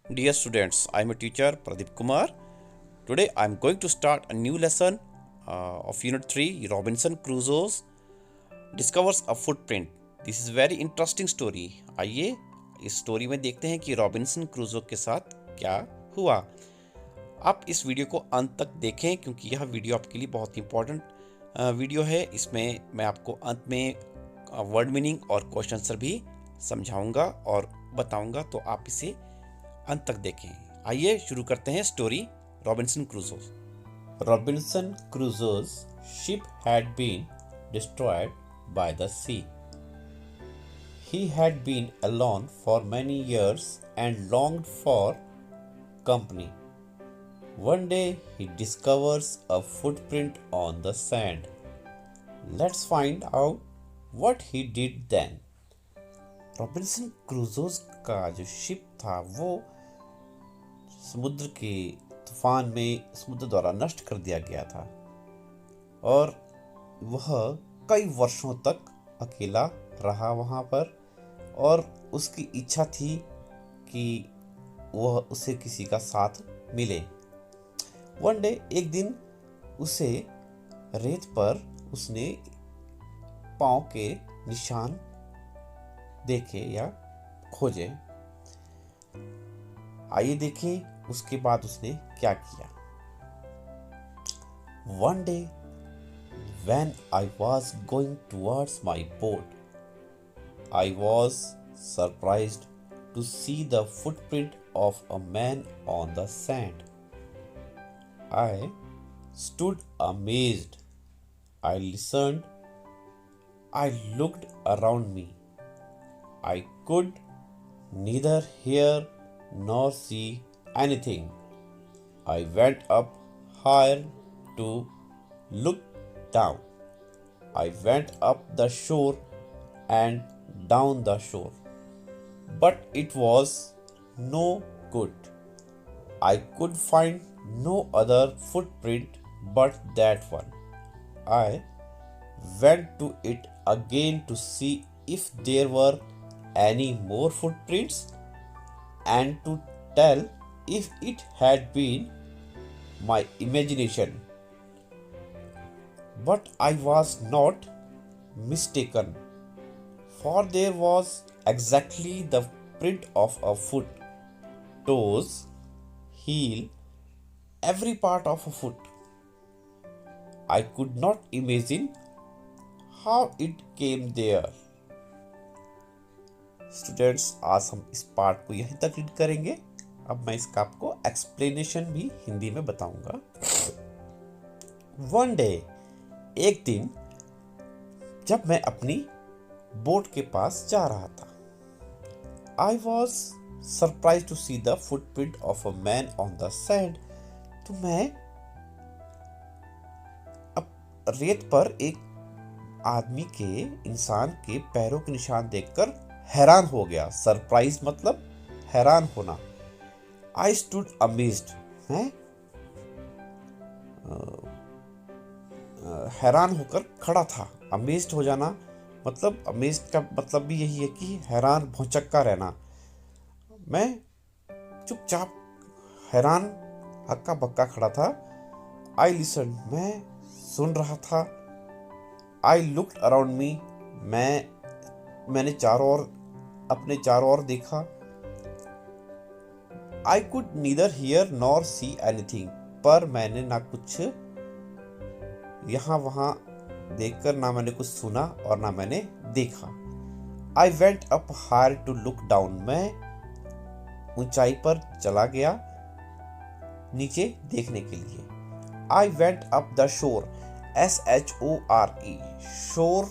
Dear students, I am a teacher Pradeep Kumar. Today I am going to start a new lesson of Unit 3 Robinson Crusoe discovers a footprint. This is very interesting story. आइए इस story में देखते हैं कि Robinson क्रूजो के साथ क्या हुआ। आप इस वीडियो को अंत तक देखें क्योंकि यह वीडियो आपके लिए बहुत इंपॉर्टेंट वीडियो है। इसमें मैं आपको अंत में वर्ड मीनिंग और क्वेश्चन आंसर भी समझाऊंगा और बताऊंगा, तो आप इसे अंत तक देखें। आइए शुरू करते हैं story Robinson Crusoe. Robinson Crusoe's ship had been destroyed by the sea. He had been alone for many years and longed for company. One day he discovers a footprint on the sand. Let's find out what he did then. Robinson Crusoe का जो ship था वो समुद्र के तूफान में समुद्र द्वारा नष्ट कर दिया गया था और वह कई वर्षों तक अकेला रहा वहाँ पर, और उसकी इच्छा थी कि वह उसे किसी का साथ मिले। वन डे, एक दिन उसे रेत पर उसने पाँव के निशान देखे या खोजे। आइए देखें उसके बाद उसने क्या किया। One day when I was going towards my boat, I was surprised to see the footprint of a man on the sand. I stood amazed. I listened. I looked around me. I could neither hear nor see anything. I went up higher to look down. I went up the shore and down the shore, but it was no good. I could find no other footprint but that one. I went to it again to see if there were any more footprints and to tell if it had been my imagination. But I was not mistaken, for there was exactly the print of a foot, toes, heel, every part of a foot. I could not imagine how it came there. Students, आज हम इस part को यहीं तक read करेंगे। अब मैं इसका आपको एक्सप्लेनेशन भी हिंदी में बताऊंगा। वन डे, एक दिन जब मैं अपनी बोट के पास जा रहा था, I was surprise to see the footprint of a man on the sand. तो मैं अब रेत पर एक आदमी के, इंसान के पैरों के निशान देखकर हैरान हो गया। सरप्राइज मतलब हैरान होना। आई स्टूड अमेज्ड, मैं हैरान होकर खड़ा था। अमेज्ड हो जाना मतलब, अमेज्ड का मतलब भी यही है कि हैरान, भौचक्का रहना। मैं चुपचाप हैरान हक्का बक्का खड़ा था। आई लिसन, मैं सुन रहा था। आई लुक्ड अराउंड मी, मैंने अपने चारों ओर देखा। I could neither here nor see anything, पर मैंने ना कुछ यहाँ वहाँ देखकर, ना मैंने कुछ सुना और ना मैंने देखा। I went up higher to look down, मैं ऊंचाई पर चला गया नीचे देखने के लिए। I went up the shore, SHORE, शोर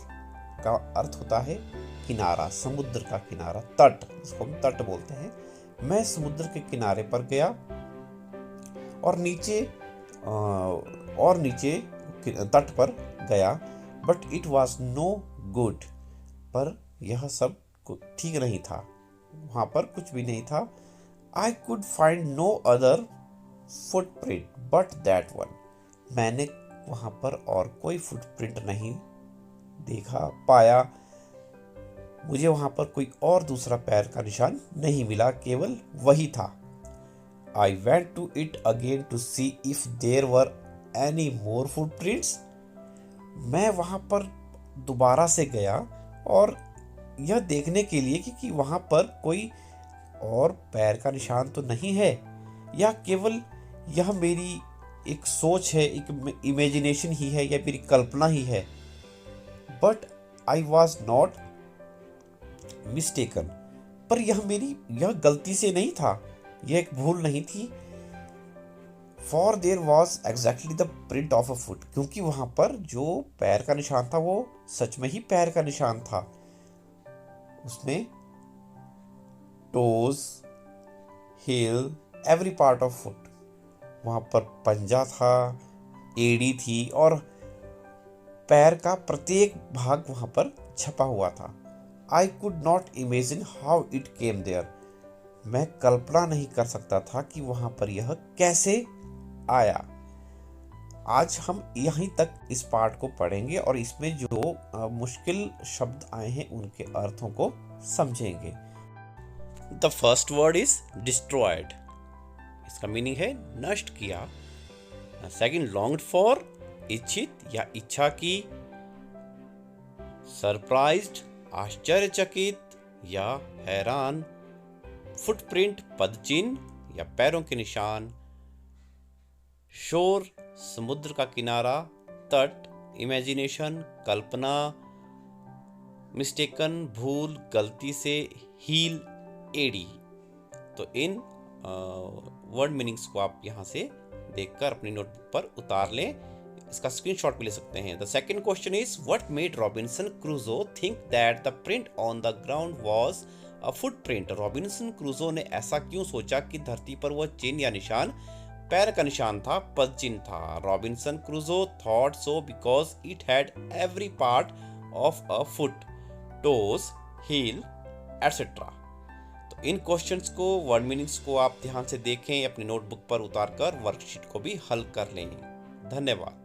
का अर्थ होता है किनारा, समुद्र का किनारा, तट, जिसको हम तट बोलते हैं। मैं समुद्र के किनारे पर गया और नीचे तट पर गया। But it was no good, पर यह सब ठीक नहीं था, वहाँ पर कुछ भी नहीं था। I could find no other footprint but that one, मैंने वहाँ पर और कोई फुटप्रिंट नहीं देखा, पाया। मुझे वहाँ पर कोई और दूसरा पैर का निशान नहीं मिला, केवल वही था। I went to it again to see if there were any more footprints. मैं वहाँ पर दोबारा से गया और यह देखने के लिए कि वहाँ पर कोई और पैर का निशान तो नहीं है, या केवल यह मेरी एक सोच है, एक इमेजिनेशन ही है, या मेरी कल्पना ही है। But I was not mistaken, पर यह गलती से नहीं था, यह एक भूल नहीं थी। For their was exactly the print of a foot, क्योंकि वहां पर जो पैर का निशान था वो सच में ही पैर का निशान था। उसमें toes, heel, every part of foot, वहां पर पंजा था, एड़ी थी और पैर का प्रत्येक भाग वहां पर छपा हुआ था। I could not imagine how it came there, मैं कल्पना नहीं कर सकता था कि वहां पर यह कैसे आया। आज हम यहीं तक इस पार्ट को पढ़ेंगे और इसमें जो मुश्किल शब्द आए हैं उनके अर्थों को समझेंगे। The first word is destroyed, इसका मीनिंग है नष्ट किया। सेकंड, लॉन्ग्ड फॉर, इच्छित या इच्छा की। सरप्राइज्ड, आश्चर्यचकित या हैरान। फुटप्रिंट, पदचिन्ह या पैरों के निशान। शोर, समुद्र का किनारा, तट। इमेजिनेशन, कल्पना। मिस्टेकन, भूल, गलती से। हील, एड़ी। तो इन वर्ड मीनिंग्स को आप यहाँ से देखकर अपनी नोटबुक पर उतार लें, इसका स्क्रीनशॉट भी ले सकते हैं। The second question is what made Robinson क्रूजो think that the print on the ground was a footprint. Robinson क्रूजो ने ऐसा क्यों सोचा कि धरती पर वह चिन्ह या निशान पैर का निशान था, पद चिन्ह था। Robinson Crusoe thought so because it had every part of a foot, toes, heel etcetera. तो इन क्वेश्चंस को, वर्ड मीनिंग्स को आप ध्यान से देखें, अपनी नोटबुक पर उतारकर वर्कशीट को भी हल कर लें। धन्यवाद।